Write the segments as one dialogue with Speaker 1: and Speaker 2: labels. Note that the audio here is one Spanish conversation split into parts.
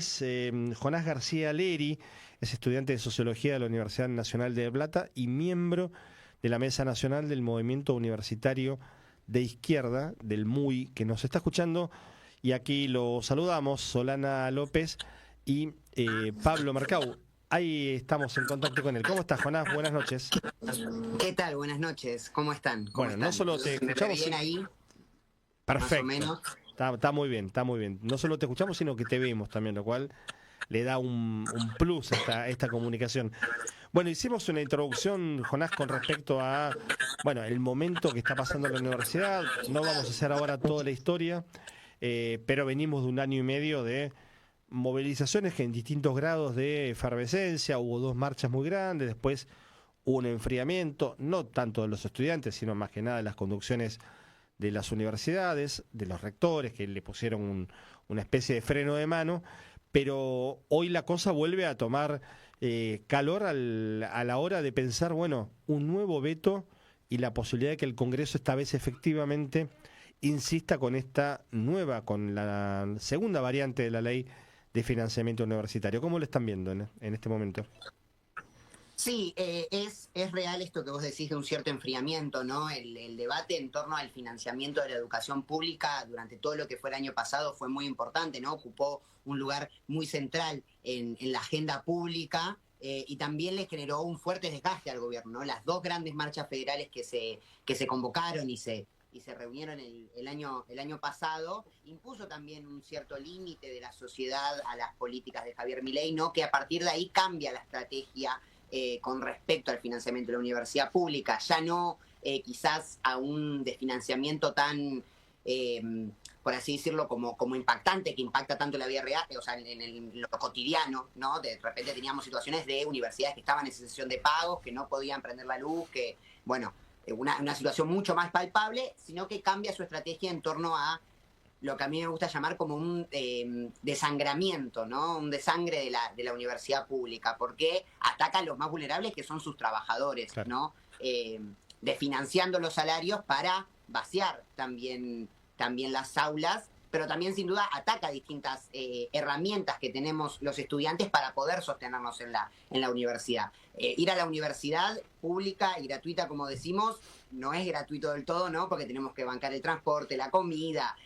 Speaker 1: Jonás García Leri es estudiante de Sociología de la Universidad Nacional de La Plata y miembro de la Mesa Nacional del Movimiento Universitario de Izquierda, del MUI, que nos está escuchando. Y aquí lo saludamos, Solana López y Pablo Mercau. Ahí estamos en contacto con él. ¿Cómo estás, Jonás? Buenas noches.
Speaker 2: ¿Qué tal? Buenas noches. ¿Cómo están?
Speaker 1: Bueno, no solo te
Speaker 2: ¿Me
Speaker 1: escuchamos...
Speaker 2: ve bien ahí?
Speaker 1: Perfecto.
Speaker 2: Más o menos.
Speaker 1: Está muy bien, está muy bien. No solo te escuchamos, sino que te vemos también, lo cual le da un plus a esta comunicación. Bueno, hicimos una introducción, Jonás, con respecto a, bueno, el momento que está pasando en la universidad. No vamos a hacer ahora toda la historia, pero venimos de un año y medio de movilizaciones que en distintos grados de efervescencia. Hubo 2 marchas muy grandes, después hubo un enfriamiento, no tanto de los estudiantes, sino más que nada de las conducciones de las universidades, de los rectores, que le pusieron una especie de freno de mano, pero hoy la cosa vuelve a tomar calor a la hora de pensar, bueno, un nuevo veto y la posibilidad de que el Congreso esta vez efectivamente insista con esta nueva, con la segunda variante de la ley de financiamiento universitario. ¿Cómo lo están viendo en este momento?
Speaker 2: Sí, es real esto que vos decís de un cierto enfriamiento, ¿no? El debate en torno al financiamiento de la educación pública durante todo lo que fue el año pasado fue muy importante, ¿no? Ocupó un lugar muy central en la agenda pública y también le generó un fuerte desgaste al gobierno, ¿no? Las 2 grandes marchas federales que se convocaron y se reunieron el año pasado, impuso también un cierto límite de la sociedad a las políticas de Javier Milei, ¿no? Que a partir de ahí cambia la estrategia con respecto al financiamiento de la universidad pública, ya no quizás a un desfinanciamiento tan, por así decirlo, como impactante, que impacta tanto la vida real, o sea, en lo cotidiano, ¿no? De repente teníamos situaciones de universidades que estaban en cesión de pagos, que no podían prender la luz, que, bueno, una situación mucho más palpable, sino que cambia su estrategia en torno a lo que a mí me gusta llamar como un desangramiento, ¿no? Un desangre de la universidad pública, porque ataca a los más vulnerables, que son sus trabajadores,
Speaker 1: Claro.
Speaker 2: ¿no? Desfinanciando los salarios para vaciar también las aulas, pero también sin duda ataca distintas herramientas que tenemos los estudiantes para poder sostenernos en la universidad. Ir a la universidad pública y gratuita, como decimos, no es gratuito del todo, ¿no? Porque tenemos que bancar el transporte, la comida,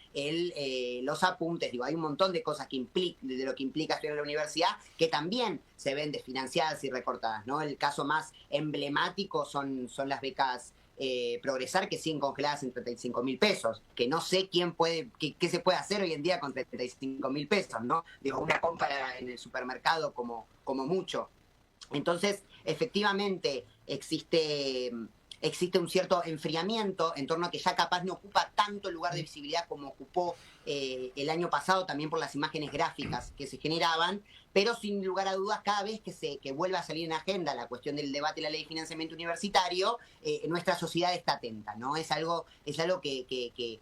Speaker 2: los apuntes, digo, hay un montón de cosas de lo que implica estudiar en la universidad que también se ven desfinanciadas y recortadas, ¿no? El caso más emblemático son las becas Progresar, que siguen congeladas en 35.000 pesos, que no sé qué se puede hacer hoy en día con 35.000 pesos, ¿no? Digo, una compra en el supermercado como mucho. Entonces, efectivamente, existe un cierto enfriamiento en torno a que ya capaz no ocupa tanto lugar de visibilidad como ocupó el año pasado, también por las imágenes gráficas que se generaban, pero sin lugar a dudas, cada vez que vuelva a salir en agenda la cuestión del debate de la ley de financiamiento universitario, nuestra sociedad está atenta, ¿no? Es algo que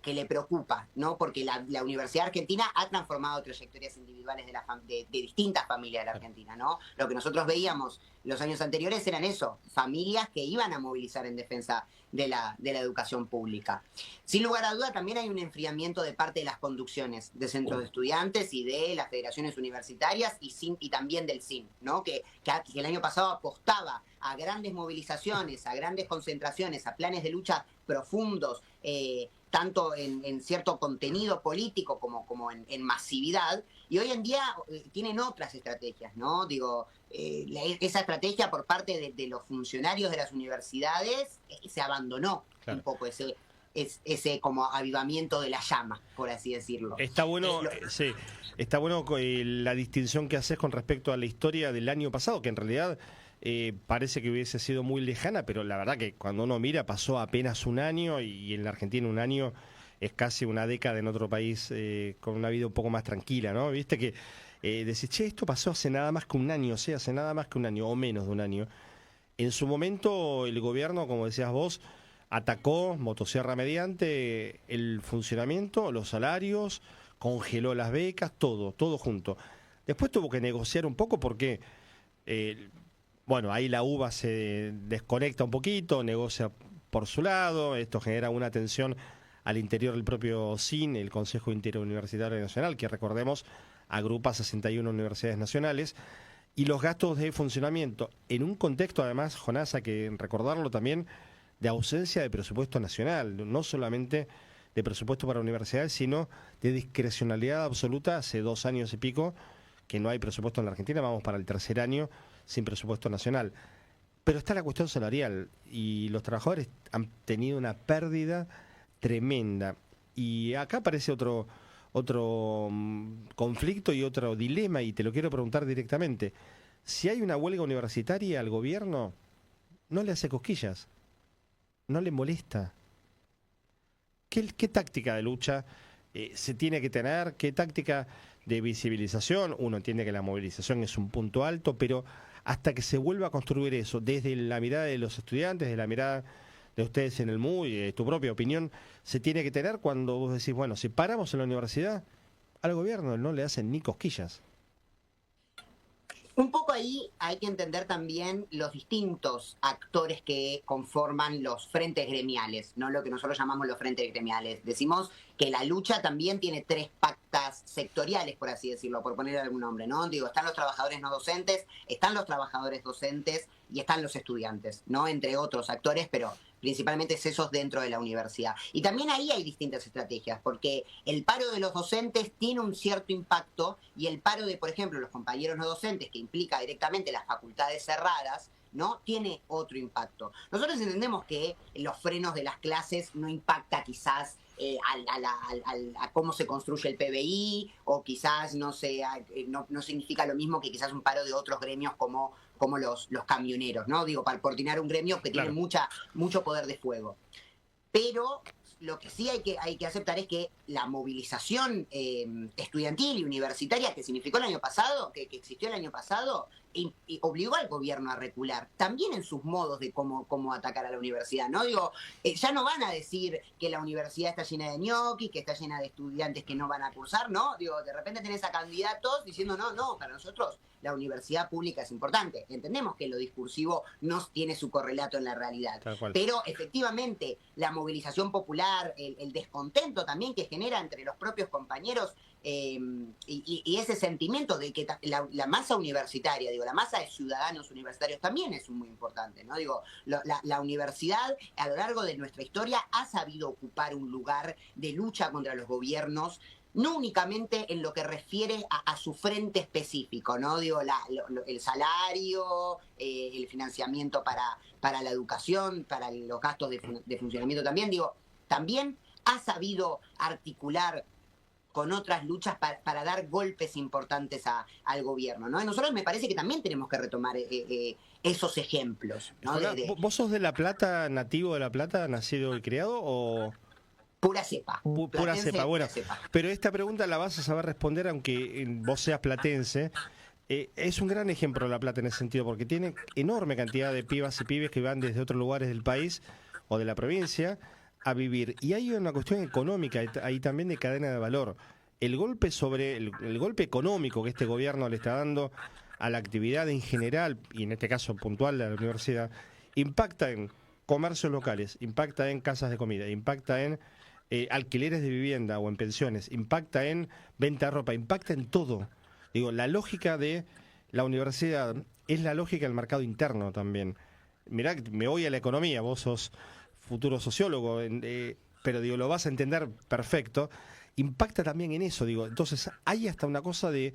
Speaker 2: le preocupa, ¿no? Porque la Universidad Argentina ha transformado trayectorias individuales de distintas familias de la Argentina, ¿no? Lo que nosotros veíamos los años anteriores eran eso, familias que iban a movilizar en defensa de la educación pública. Sin lugar a duda, también hay un enfriamiento de parte de las conducciones de centros de estudiantes y de las federaciones universitarias y también del CIN, ¿no? Que el año pasado apostaba a grandes movilizaciones, a grandes concentraciones, a planes de lucha profundos, tanto en cierto contenido político como en masividad, y hoy en día tienen otras estrategias, ¿no? Digo, esa estrategia por parte de los funcionarios de las universidades se abandonó. Claro. Un poco ese como avivamiento de la llama, por así decirlo.
Speaker 1: Está bueno, sí, está bueno la distinción que haces con respecto a la historia del año pasado, que en realidad parece que hubiese sido muy lejana, pero la verdad que cuando uno mira pasó apenas un año, y en la Argentina un año es casi una década en otro país con una vida un poco más tranquila, ¿no? Viste que decís, che, esto pasó hace nada más que un año, o sea, hace nada más que un año o menos de un año. En su momento el gobierno, como decías vos, atacó motosierra mediante el funcionamiento, los salarios, congeló las becas, todo junto. Después tuvo que negociar un poco porque, bueno, ahí la UBA se desconecta un poquito, negocia por su lado, esto genera una tensión al interior del propio CIN, el Consejo Interuniversitario Nacional, que recordemos agrupa 61 universidades nacionales, y los gastos de funcionamiento, en un contexto además, Jonás, hay que recordarlo también, de ausencia de presupuesto nacional, no solamente de presupuesto para universidades, sino de discrecionalidad absoluta hace 2 años y pico, que no hay presupuesto en la Argentina, vamos para el 3er año sin presupuesto nacional. Pero está la cuestión salarial, y los trabajadores han tenido una pérdida tremenda. Y acá aparece otro conflicto y otro dilema, y te lo quiero preguntar directamente. Si hay una huelga universitaria, al gobierno no le hace cosquillas, no le molesta. ¿Qué táctica de lucha se tiene que tener? ¿Qué táctica de visibilización? Uno entiende que la movilización es un punto alto, pero hasta que se vuelva a construir eso, desde la mirada de los estudiantes, desde la mirada de ustedes en el MUI, tu propia opinión, se tiene que tener cuando vos decís, bueno, si paramos en la universidad, al gobierno no le hacen ni cosquillas.
Speaker 2: Un poco ahí hay que entender también los distintos actores que conforman los frentes gremiales, no lo que nosotros llamamos los frentes gremiales. Decimos que la lucha también tiene 3 patas sectoriales, por así decirlo, por poner algún nombre, ¿no? Digo, están los trabajadores no docentes, están los trabajadores docentes y están los estudiantes, ¿no? Entre otros actores, pero principalmente es esos dentro de la universidad. Y también ahí hay distintas estrategias, porque el paro de los docentes tiene un cierto impacto, y el paro de, por ejemplo, los compañeros no docentes, que implica directamente las facultades cerradas, ¿no? Tiene otro impacto. Nosotros entendemos que los frenos de las clases no impacta quizás a cómo se construye el PBI, o quizás no significa lo mismo que quizás un paro de otros gremios como los camioneros, ¿no? Digo, para coordinar un gremio que
Speaker 1: Claro.
Speaker 2: tiene mucho poder de fuego. Pero lo que sí hay que aceptar es que la movilización estudiantil y universitaria que significó el año pasado, que existió el año pasado, y obligó al gobierno a recular, también en sus modos de cómo atacar a la universidad, ¿no? Digo, ya no van a decir que la universidad está llena de ñoquis, que está llena de estudiantes que no van a cursar, ¿no? Digo, de repente tenés a candidatos diciendo, no, para nosotros la universidad pública es importante. Entendemos que lo discursivo no tiene su correlato en la realidad,
Speaker 1: Tal cual.
Speaker 2: pero efectivamente la movilización popular, el descontento también que genera entre los propios compañeros, y ese sentimiento de que la masa universitaria, digo, la masa de ciudadanos universitarios también es muy importante, ¿no? Digo, la universidad a lo largo de nuestra historia ha sabido ocupar un lugar de lucha contra los gobiernos, no únicamente en lo que refiere a su frente específico, ¿no? Digo, el salario, el financiamiento para la educación, para los gastos de funcionamiento también, digo, también ha sabido articular con otras luchas para dar golpes importantes al gobierno, ¿no? Y nosotros me parece que también tenemos que retomar esos ejemplos, ¿no?
Speaker 1: ¿Vos sos de La Plata, nativo de La Plata, nacido y criado, o...?
Speaker 2: Pura cepa.
Speaker 1: Pura cepa, bueno.
Speaker 2: Pura cepa.
Speaker 1: Pero esta pregunta la vas a saber responder aunque vos seas platense. Es un gran ejemplo La Plata en ese sentido, porque tiene enorme cantidad de pibas y pibes que van desde otros lugares del país o de la provincia a vivir. Y hay una cuestión económica ahí también, de cadena de valor. El golpe el golpe económico que este gobierno le está dando a la actividad en general, y en este caso puntual de la universidad, impacta en comercios locales, impacta en casas de comida, impacta en alquileres de vivienda o en pensiones, impacta en venta de ropa, impacta en todo. Digo, la lógica de la universidad es la lógica del mercado interno también. Mirá, me voy a la economía, vos sos futuro sociólogo, pero digo, lo vas a entender perfecto. Impacta también en eso, digo. Entonces, hay hasta una cosa de...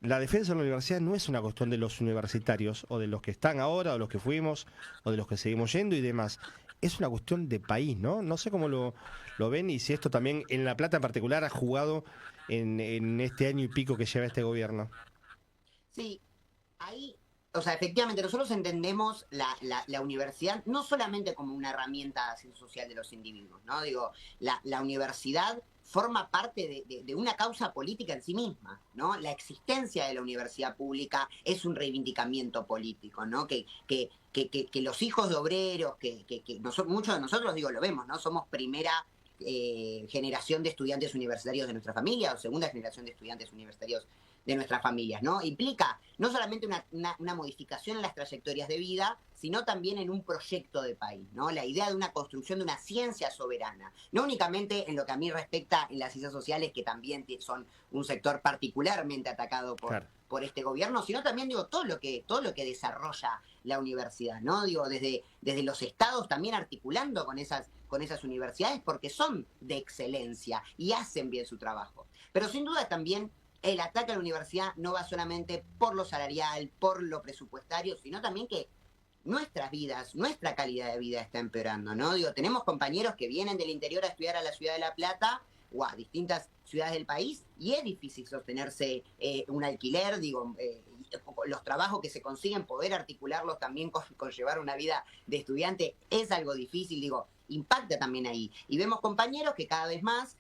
Speaker 1: La defensa de la universidad no es una cuestión de los universitarios, o de los que están ahora, o los que fuimos, o de los que seguimos yendo y demás. Es una cuestión de país, ¿no? No sé cómo lo ven, y si esto también en La Plata en particular ha jugado en este año y pico que lleva este gobierno.
Speaker 2: Sí, ahí, o sea, efectivamente, nosotros entendemos la universidad no solamente como una herramienta de acción social de los individuos, ¿no? Digo, la universidad forma parte de una causa política en sí misma, ¿no? La existencia de la universidad pública es un reivindicamiento político, ¿no? Que los hijos de obreros, muchos de nosotros, digo, lo vemos, ¿no? Somos primera generación de estudiantes universitarios de nuestra familia, o segunda generación de estudiantes universitarios de nuestras familias, ¿no? Implica no solamente una modificación en las trayectorias de vida, sino también en un proyecto de país, ¿no? La idea de una construcción de una ciencia soberana, no únicamente en lo que a mí respecta en las ciencias sociales, que también son un sector particularmente atacado por este gobierno, sino también, digo, todo lo que desarrolla la universidad, ¿no? Digo, desde los estados también articulando con esas universidades, porque son de excelencia y hacen bien su trabajo. Pero sin duda también el ataque a la universidad no va solamente por lo salarial, por lo presupuestario, sino también que nuestras vidas, nuestra calidad de vida está empeorando, ¿no? Digo, tenemos compañeros que vienen del interior a estudiar a la ciudad de La Plata o a distintas ciudades del país y es difícil sostenerse un alquiler, digo, los trabajos que se consiguen, poder articularlos también con llevar una vida de estudiante es algo difícil, digo, impacta también ahí. Y vemos compañeros que cada vez más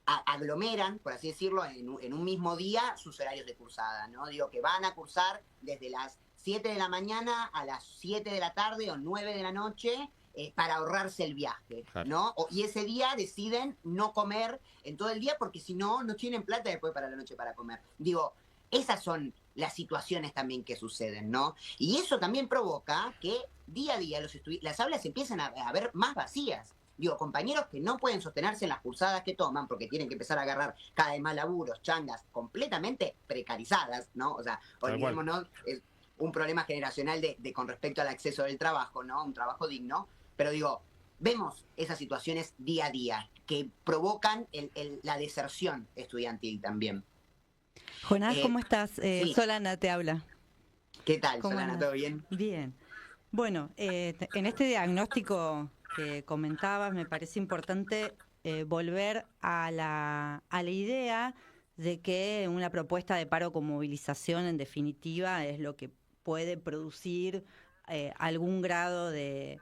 Speaker 2: aglomeran, por así decirlo, en un mismo día sus horarios de cursada, ¿no? Digo, que van a cursar desde las 7 de la mañana a las 7 de la tarde o 9 de la noche para ahorrarse el viaje, ¿no? Y ese día deciden no comer en todo el día porque si no, no tienen plata después para la noche para comer. Digo, esas son las situaciones también que suceden, ¿no? Y eso también provoca que día a día las aulas empiezan a ver más vacías. Digo, compañeros que no pueden sostenerse en las cursadas que toman porque tienen que empezar a agarrar cada vez más laburos, changas completamente precarizadas, ¿no? O sea, olvidémonos, es un problema generacional con respecto al acceso del trabajo, ¿no? Un trabajo digno. Pero digo, vemos esas situaciones día a día que provocan la deserción estudiantil también.
Speaker 3: Jonás, ¿cómo estás?
Speaker 2: Sí.
Speaker 3: Solana te habla.
Speaker 2: ¿Qué tal, Solana? ¿Todo bien?
Speaker 3: Bien. Bueno, en este diagnóstico que comentabas, me parece importante volver a la idea de que una propuesta de paro con movilización, en definitiva, es lo que puede producir algún grado de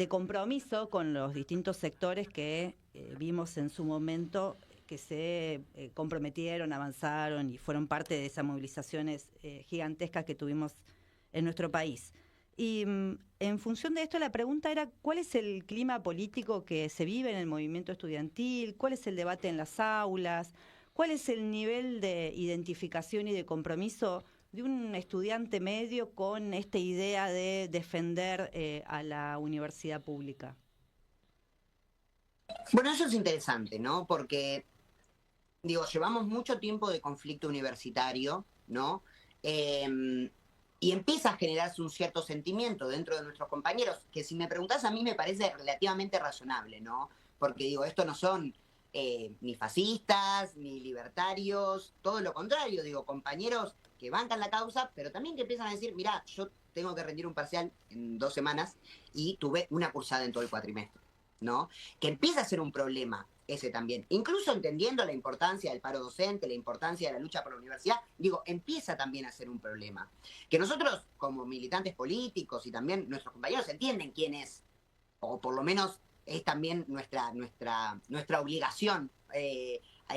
Speaker 3: compromiso con los distintos sectores que vimos en su momento que se comprometieron, avanzaron y fueron parte de esas movilizaciones gigantescas que tuvimos en nuestro país. Y en función de esto, la pregunta era, ¿cuál es el clima político que se vive en el movimiento estudiantil? ¿Cuál es el debate en las aulas? ¿Cuál es el nivel de identificación y de compromiso de un estudiante medio con esta idea de defender a la universidad pública?
Speaker 2: Bueno, eso es interesante, ¿no? Porque, digo, llevamos mucho tiempo de conflicto universitario, ¿no? Y empieza a generarse un cierto sentimiento dentro de nuestros compañeros, que si me preguntás a mí me parece relativamente razonable, ¿no? Porque digo, esto no son ni fascistas, ni libertarios, todo lo contrario, digo, compañeros que bancan la causa, pero también que empiezan a decir, mirá, yo tengo que rendir un parcial en 2 semanas y tuve una cursada en todo el cuatrimestre, ¿no? Que empieza a ser un problema ese también. Incluso entendiendo la importancia del paro docente, la importancia de la lucha por la universidad, digo, empieza también a ser un problema. Que nosotros, como militantes políticos y también nuestros compañeros, entienden quién es, o por lo menos es también nuestra obligación,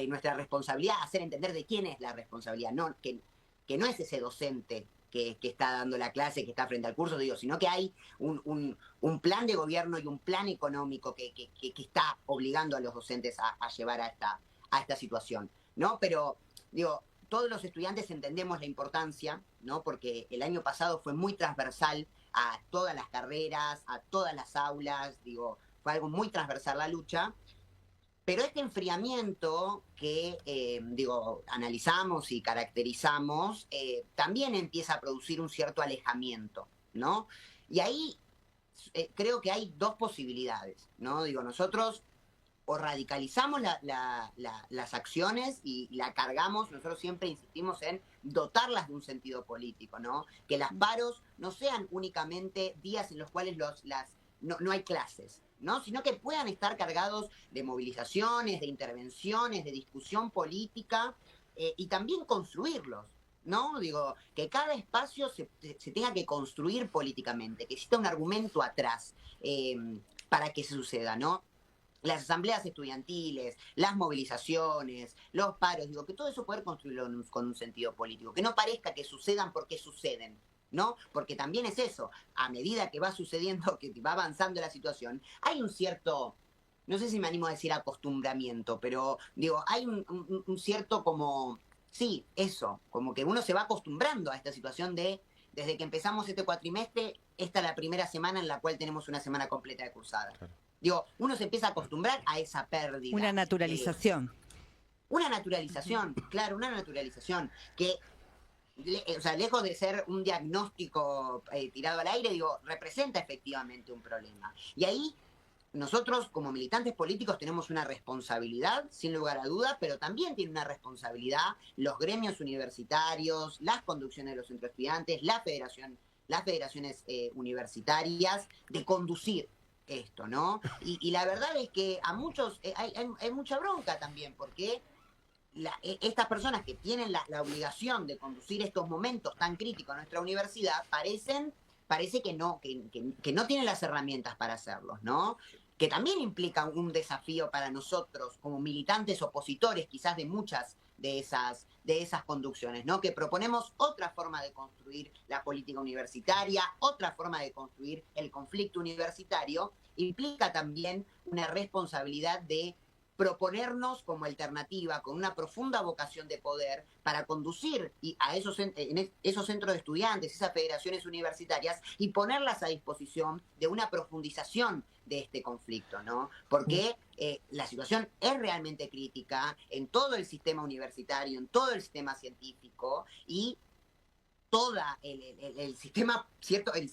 Speaker 2: nuestra responsabilidad, hacer entender de quién es la responsabilidad, no, que no es ese docente que está dando la clase, que está frente al curso, digo, sino que hay un plan de gobierno y un plan económico que está obligando a los docentes a llevar a esta situación, ¿no? Pero, digo, todos los estudiantes entendemos la importancia, ¿no? Porque el año pasado fue muy transversal a todas las carreras, a todas las aulas, digo, fue algo muy transversal la lucha. Pero este enfriamiento que, analizamos y caracterizamos, también empieza a producir un cierto alejamiento, ¿no? Y ahí creo que hay 2 posibilidades, ¿no? Digo, nosotros o radicalizamos las acciones y la cargamos, nosotros siempre insistimos en dotarlas de un sentido político, ¿no? Que las paros no sean únicamente días en los cuales no hay clases, ¿no? Sino que puedan estar cargados de movilizaciones, de intervenciones, de discusión política y también construirlos, ¿no? Digo, que cada espacio se tenga que construir políticamente, que exista un argumento atrás para que se suceda, ¿no? Las asambleas estudiantiles, las movilizaciones, los paros, digo, que todo eso poder construirlo con un sentido político, que no parezca que sucedan porque suceden, ¿no? Porque también es eso, a medida que va sucediendo, que va avanzando la situación, hay un cierto no sé si me animo a decir acostumbramiento, pero digo, hay un cierto como, sí, eso, como que uno se va acostumbrando a esta situación de, desde que empezamos este cuatrimestre, esta es la primera semana en la cual tenemos una semana completa de cursada.
Speaker 1: Claro.
Speaker 2: Digo, uno se empieza a acostumbrar a esa pérdida.
Speaker 3: Una naturalización.
Speaker 2: Una naturalización, claro, una naturalización que, o sea, lejos de ser un diagnóstico tirado al aire, digo, representa efectivamente un problema. Y ahí nosotros como militantes políticos tenemos una responsabilidad, sin lugar a duda, pero también tiene una responsabilidad los gremios universitarios, las conducciones de los centros estudiantes, las federaciones universitarias, de conducir esto, ¿no? Y la verdad es que a muchos hay mucha bronca también, porque estas personas que tienen la obligación de conducir estos momentos tan críticos en nuestra universidad parece que no tienen las herramientas para hacerlos, ¿no? Que también implica un desafío para nosotros como militantes opositores quizás de muchas de esas conducciones, ¿no? Que proponemos otra forma de construir la política universitaria, otra forma de construir el conflicto universitario, implica también una responsabilidad de proponernos como alternativa, con una profunda vocación de poder, para conducir a esos centros de estudiantes, esas federaciones universitarias, y ponerlas a disposición de una profundización de este conflicto, ¿no? Porque la situación es realmente crítica en todo el sistema universitario, en todo el sistema científico, y el sistema,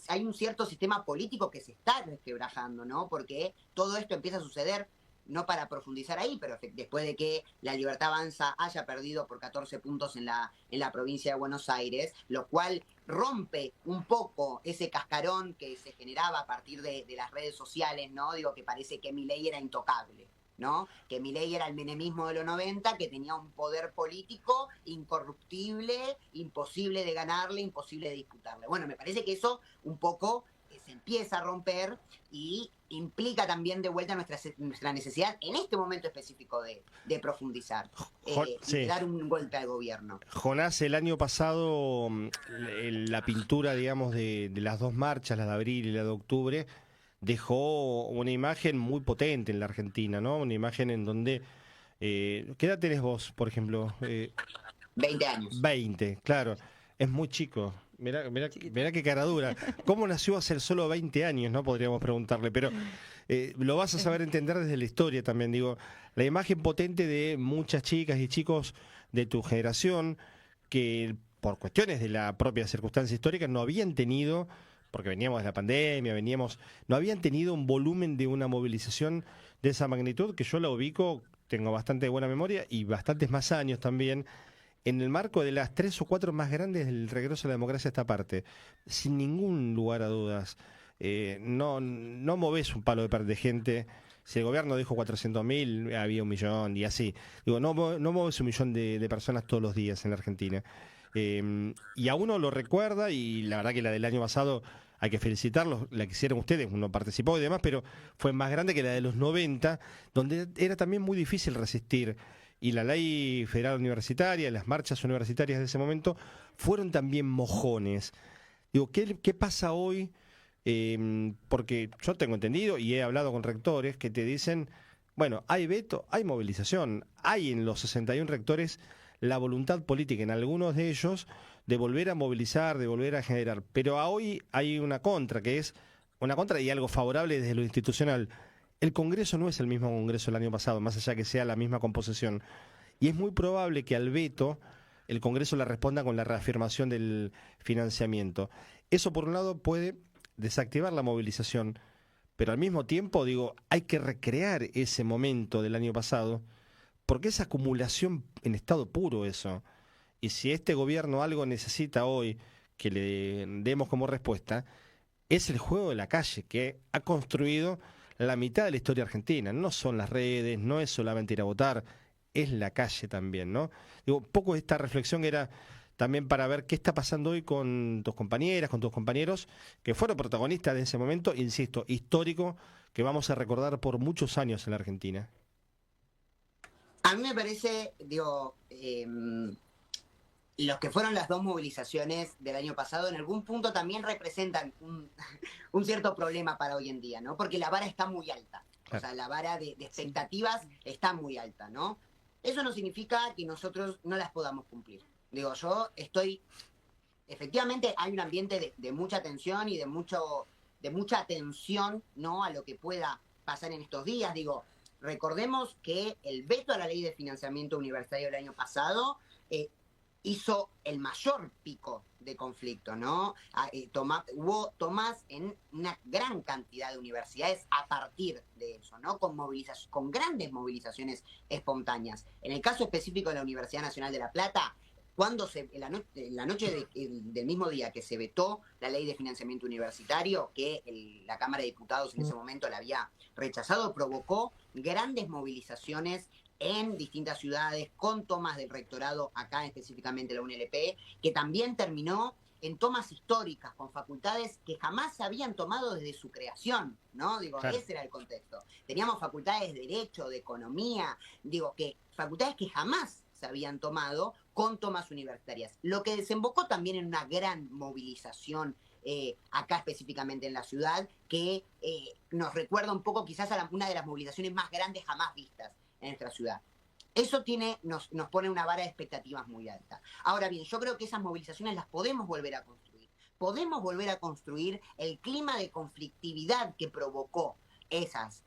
Speaker 2: hay un cierto sistema político que se está resquebrajando, ¿no? Porque todo esto empieza a suceder, no para profundizar ahí, pero después de que la Libertad Avanza haya perdido por 14 puntos en la provincia de Buenos Aires, lo cual rompe un poco ese cascarón que se generaba a partir de las redes sociales, ¿no? Digo, que parece que Milei era intocable, ¿no? Que Milei era el menemismo de los 90, que tenía un poder político incorruptible, imposible de ganarle, imposible de disputarle. Bueno, me parece que eso un poco se empieza a romper y implica también de vuelta nuestra necesidad en este momento específico de profundizar y de dar un golpe al gobierno.
Speaker 1: Jonás, el año pasado la pintura, digamos, de las dos marchas, la de abril y la de octubre, dejó una imagen muy potente en la Argentina, ¿no? Una imagen en donde... ¿qué edad tenés vos, por ejemplo?
Speaker 2: 20 años.
Speaker 1: 20, claro. Es muy chico. Mirá qué cara dura. ¿Cómo nació hace solo 20 años? No podríamos preguntarle, pero lo vas a saber entender desde la historia también. Digo, la imagen potente de muchas chicas y chicos de tu generación que por cuestiones de la propia circunstancia histórica no habían tenido, porque veníamos de la pandemia, no habían tenido un volumen de una movilización de esa magnitud, que yo la ubico, tengo bastante buena memoria y bastantes más años también, en el marco de las 3 o 4 más grandes del regreso a la democracia a esta parte, sin ningún lugar a dudas. No movés un palo de gente. Si el gobierno dijo 400.000, había 1.000.000 y así. Digo, no mueves 1.000.000 de personas todos los días en la Argentina. Y a uno lo recuerda, y la verdad que la del año pasado hay que felicitarlos, la que hicieron ustedes, uno participó y demás, pero fue más grande que la de los 90, donde era también muy difícil resistir. Y la ley federal universitaria, las marchas universitarias de ese momento, fueron también mojones. Digo, ¿qué pasa hoy? Porque yo tengo entendido y he hablado con rectores que te dicen, bueno, hay veto, hay movilización, hay en los 61 rectores la voluntad política, en algunos de ellos, de volver a movilizar, de volver a generar. Pero hoy hay una contra, que es una contra y algo favorable desde lo institucional. El Congreso no es el mismo Congreso del año pasado, más allá que sea la misma composición. Y es muy probable que al veto el Congreso le responda con la reafirmación del financiamiento. Eso, por un lado, puede desactivar la movilización, pero al mismo tiempo, digo, hay que recrear ese momento del año pasado, porque es acumulación en estado puro eso. Y si este gobierno algo necesita hoy que le demos como respuesta, es el juego de la calle que ha construido la mitad de la historia argentina. No son las redes, no es solamente ir a votar, es la calle también, ¿no? Digo, un poco esta reflexión era también para ver qué está pasando hoy con tus compañeras, con tus compañeros, que fueron protagonistas de ese momento, insisto, histórico, que vamos a recordar por muchos años en la Argentina.
Speaker 2: A mí me parece, digo, los que fueron las dos movilizaciones del año pasado en algún punto también representan un cierto problema para hoy en día, ¿no? Porque la vara está muy alta. O sea, la vara de expectativas está muy alta, ¿no? Eso no significa que nosotros no las podamos cumplir. Digo, yo estoy... Efectivamente hay un ambiente de mucha tensión y de mucha atención, ¿no?, a lo que pueda pasar en estos días. Digo, recordemos que el veto a la ley de financiamiento universitario del año pasado hizo el mayor pico de conflicto, ¿no? Hubo tomas en una gran cantidad de universidades a partir de eso, ¿no? Con grandes movilizaciones espontáneas. En el caso específico de la Universidad Nacional de La Plata, cuando en la noche del mismo día que se vetó la ley de financiamiento universitario, que la Cámara de Diputados en ese momento la había rechazado, provocó grandes movilizaciones en distintas ciudades, con tomas del rectorado, acá específicamente la UNLP, que también terminó en tomas históricas con facultades que jamás se habían tomado desde su creación, ¿no? Digo, claro. Ese era el contexto. Teníamos facultades de Derecho, de Economía, digo, que facultades que jamás se habían tomado con tomas universitarias. Lo que desembocó también en una gran movilización acá específicamente en la ciudad, que nos recuerda un poco quizás a una de las movilizaciones más grandes jamás vistas en nuestra ciudad. Eso nos pone una vara de expectativas muy alta. Ahora bien, yo creo que esas movilizaciones las podemos volver a construir. Podemos volver a construir el clima de conflictividad que provocó esas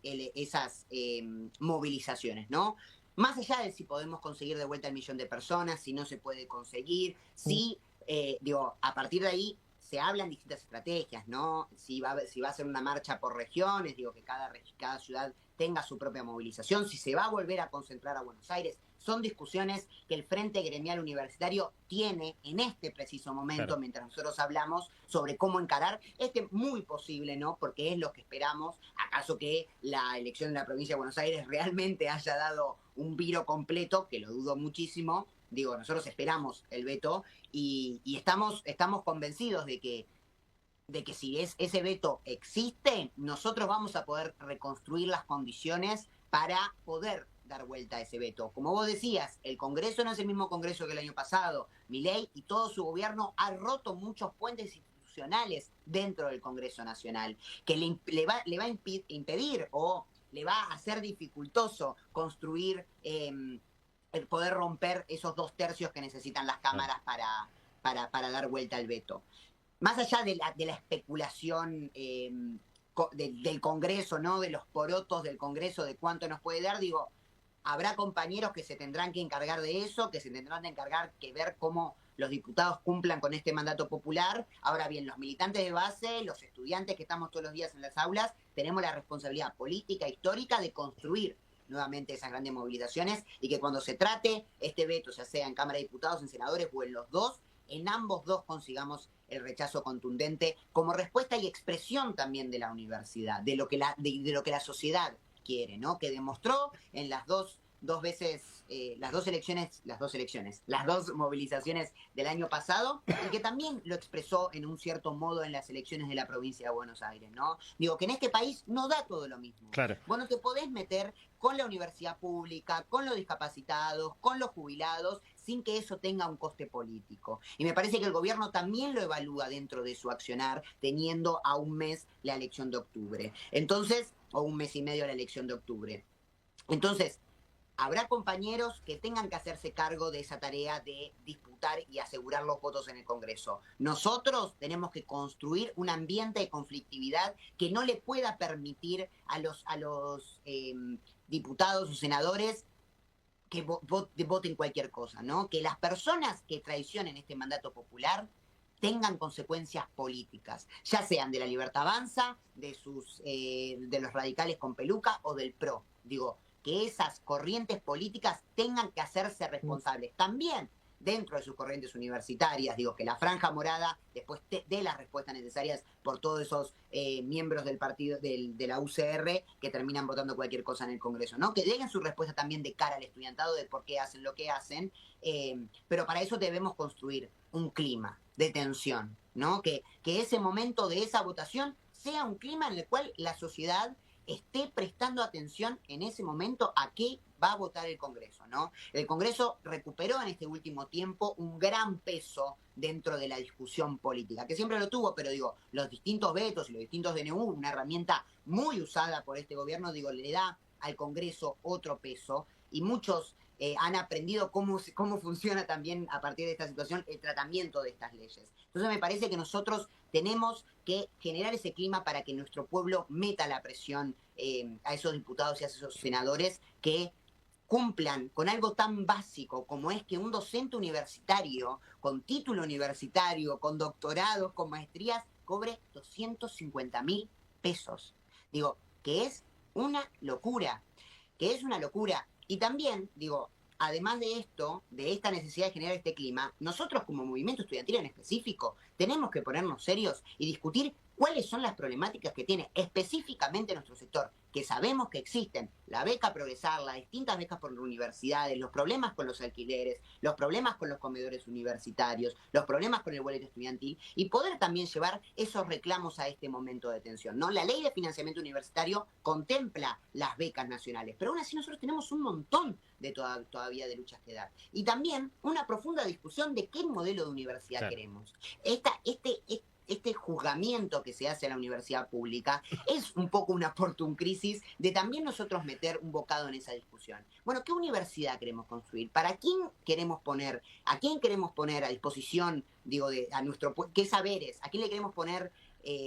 Speaker 2: movilizaciones, ¿no? Más allá de si podemos conseguir de vuelta el 1.000.000 de personas, si no se puede conseguir, si, a partir de ahí se hablan distintas estrategias, ¿no? Si va a ser una marcha por regiones, que cada ciudad tenga su propia movilización, si se va a volver a concentrar a Buenos Aires. Son discusiones que el Frente Gremial Universitario tiene en este preciso momento, claro, mientras nosotros hablamos sobre cómo encarar muy posible, ¿no? Porque es lo que esperamos. ¿Acaso que la elección de la provincia de Buenos Aires realmente haya dado un viro completo? Que lo dudo muchísimo. Nosotros esperamos el veto y estamos convencidos de que si ese veto existe, nosotros vamos a poder reconstruir las condiciones para poder dar vuelta a ese veto. Como vos decías, el Congreso no es el mismo Congreso que el año pasado. Milei y todo su gobierno ha roto muchos puentes institucionales dentro del Congreso Nacional, que le va a impedir o le va a hacer dificultoso construir, el poder romper esos 2/3 que necesitan las cámaras para dar vuelta al veto. Más allá de la especulación del Congreso, ¿no? De los porotos del Congreso, de cuánto nos puede dar, habrá compañeros que se tendrán que encargar de eso, que se tendrán que encargar de ver cómo los diputados cumplan con este mandato popular. Ahora bien, los militantes de base, los estudiantes que estamos todos los días en las aulas, tenemos la responsabilidad política, histórica, de construir nuevamente esas grandes movilizaciones y que cuando se trate este veto, ya sea en Cámara de Diputados, en senadores o en los dos, en ambos dos consigamos el rechazo contundente como respuesta y expresión también de la universidad, de lo que la sociedad quiere, ¿no? Que demostró en las dos movilizaciones del año pasado, y que también lo expresó en un cierto modo en las elecciones de la provincia de Buenos Aires, ¿no? Que en este país no da todo lo mismo.
Speaker 1: Claro.
Speaker 2: Vos no te podés meter con la universidad pública, con los discapacitados, con los jubilados, sin que eso tenga un coste político. Y me parece que el gobierno también lo evalúa dentro de su accionar, teniendo a un mes la elección de octubre. Entonces, o 1 mes y medio la elección de octubre. Entonces, habrá compañeros que tengan que hacerse cargo de esa tarea de disputar y asegurar los votos en el Congreso. Nosotros tenemos que construir un ambiente de conflictividad que no le pueda permitir a los diputados o senadores que voten cualquier cosa, ¿no? Que las personas que traicionen este mandato popular tengan consecuencias políticas, ya sean de la Libertad Avanza, de los radicales con peluca o del PRO. Que esas corrientes políticas tengan que hacerse responsables también dentro de sus corrientes universitarias. Que la Franja Morada después dé las respuestas necesarias por todos esos miembros del partido de la UCR que terminan votando cualquier cosa en el Congreso, ¿no? Que den su respuesta también de cara al estudiantado de por qué hacen lo que hacen, pero para eso debemos construir un clima de tensión, ¿no? Que ese momento de esa votación sea un clima en el cual la sociedad esté prestando atención en ese momento a qué va a votar el Congreso, ¿no? El Congreso recuperó en este último tiempo un gran peso dentro de la discusión política, que siempre lo tuvo, pero digo, los distintos vetos y los distintos DNU, una herramienta muy usada por este gobierno, digo, le da al Congreso otro peso, y muchos han aprendido cómo funciona también a partir de esta situación el tratamiento de estas leyes. Entonces me parece que nosotros tenemos que generar ese clima para que nuestro pueblo meta la presión a esos diputados y a esos senadores que cumplan con algo tan básico como es que un docente universitario, con título universitario, con doctorados, con maestrías, cobre 250.000 pesos. Digo, que es una locura, Y también, digo, además de esto, de esta necesidad de generar este clima, nosotros como movimiento estudiantil en específico tenemos que ponernos serios y discutir cuáles son las problemáticas que tiene específicamente nuestro sector, que sabemos que existen, la beca Progresar, las distintas becas por universidades, los problemas con los alquileres, los problemas con los comedores universitarios, los problemas con el boleto estudiantil, y poder también llevar esos reclamos a este momento de tensión, ¿no? La ley de financiamiento universitario contempla las becas nacionales, pero aún así nosotros tenemos un montón de todavía de luchas que dar. Y también una profunda discusión de qué modelo de universidad queremos. Este juzgamiento que se hace a la universidad pública es un poco una Portum crisis de también nosotros meter un bocado en esa discusión. Bueno, ¿qué universidad queremos construir? ¿Para quién queremos poner? ¿A quién queremos poner a disposición, digo, qué saberes? ¿A quién le queremos poner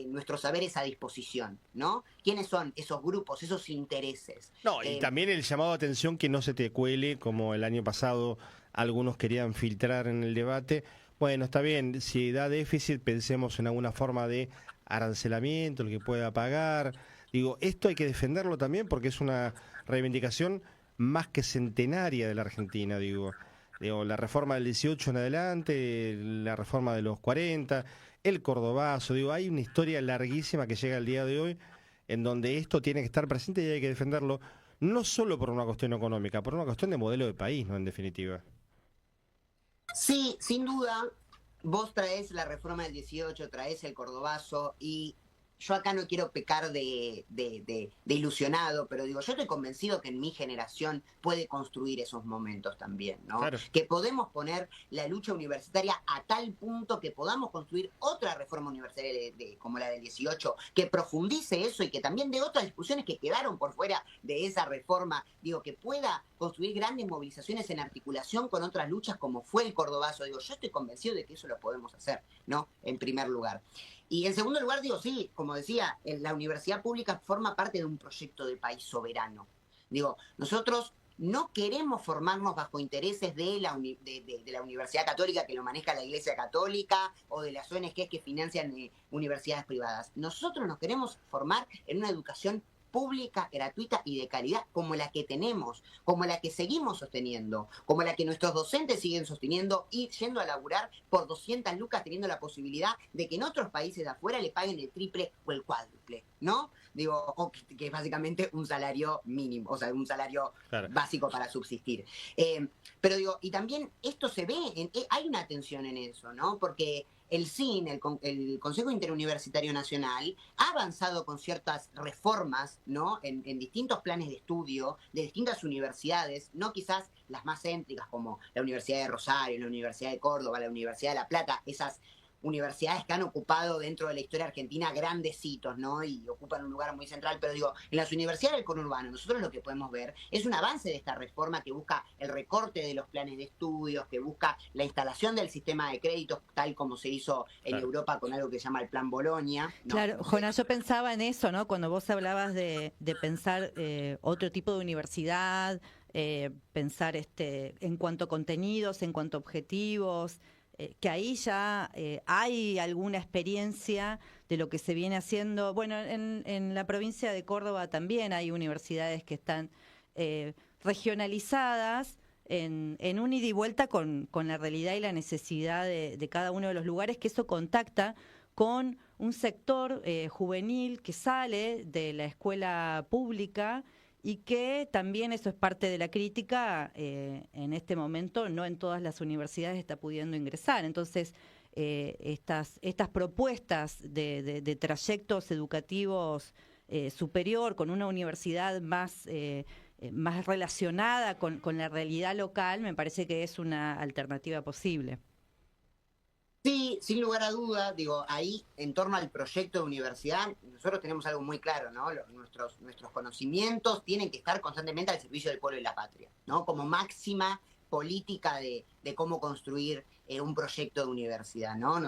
Speaker 2: nuestros saberes a disposición, ¿no? ¿Quiénes son esos grupos, esos intereses?
Speaker 1: No, y también el llamado a atención que no se te cuele, como el año pasado algunos querían filtrar en el debate. Bueno, está bien, si da déficit, pensemos en alguna forma de arancelamiento, el que pueda pagar. Digo, esto hay que defenderlo también porque es una reivindicación más que centenaria de la Argentina, digo, la reforma del 18 en adelante, la reforma de los 40, el cordobazo, digo, hay una historia larguísima que llega al día de hoy en donde esto tiene que estar presente y hay que defenderlo, no solo por una cuestión económica, por una cuestión de modelo de país, ¿no? En definitiva.
Speaker 2: Sí, sin duda, vos traes la reforma del 18, traes el cordobazo, y yo acá no quiero pecar de ilusionado, pero digo, yo estoy convencido que en mi generación puede construir esos momentos también, ¿no?
Speaker 1: Claro.
Speaker 2: Que podemos poner la lucha universitaria a tal punto que podamos construir otra reforma universitaria como la del 18, que profundice eso y que también de otras discusiones que quedaron por fuera de esa reforma, digo, que pueda construir grandes movilizaciones en articulación con otras luchas como fue el cordobazo. Digo, yo estoy convencido de que eso lo podemos hacer, ¿no? En primer lugar. Y en segundo lugar, digo, sí, como decía, la universidad pública forma parte de un proyecto de país soberano. Digo, nosotros no queremos formarnos bajo intereses de la Universidad Católica, que lo maneja la Iglesia Católica, o de las ONGs que financian universidades privadas. Nosotros nos queremos formar en una educación pública, gratuita y de calidad como la que tenemos, como la que seguimos sosteniendo, como la que nuestros docentes siguen sosteniendo y yendo a laburar por 200 lucas, teniendo la posibilidad de que en otros países de afuera le paguen el triple o el cuádruple, ¿no? Digo, que es básicamente un salario mínimo, o sea, un salario básico para subsistir. Pero digo, y también esto se ve, hay una tensión en eso, ¿no? Porque el CIN, el Consejo Interuniversitario Nacional, ha avanzado con ciertas reformas, ¿no? En distintos planes de estudio de distintas universidades, no quizás las más céntricas como la Universidad de Rosario, la Universidad de Córdoba, la Universidad de La Plata, esas universidades que han ocupado dentro de la historia argentina grandes hitos, ¿no? Y ocupan un lugar muy central, pero digo, en las universidades del conurbano, nosotros lo que podemos ver es un avance de esta reforma que busca el recorte de los planes de estudios, que busca la instalación del sistema de créditos, tal como se hizo en Europa con algo que se llama el Plan Bolonia, ¿no?
Speaker 3: Claro, Jonás, yo pensaba en eso, ¿no? Cuando vos hablabas de pensar otro tipo de universidad, pensar en cuanto a contenidos, en cuanto a objetivos, que ahí ya hay alguna experiencia de lo que se viene haciendo. Bueno, en la provincia de Córdoba también hay universidades que están regionalizadas en un ida y vuelta con la realidad y la necesidad de cada uno de los lugares, que eso contacta con un sector juvenil que sale de la escuela pública y que también, eso es parte de la crítica, en este momento no en todas las universidades está pudiendo ingresar. Entonces, estas propuestas de trayectos educativos superior, con una universidad más relacionada con la realidad local, me parece que es una alternativa posible.
Speaker 2: Sí, sin lugar a duda, digo, ahí en torno al proyecto de universidad, nosotros tenemos algo muy claro, ¿no? Nuestros conocimientos tienen que estar constantemente al servicio del pueblo y la patria, ¿no? Como máxima política de cómo construir un proyecto de universidad, ¿no?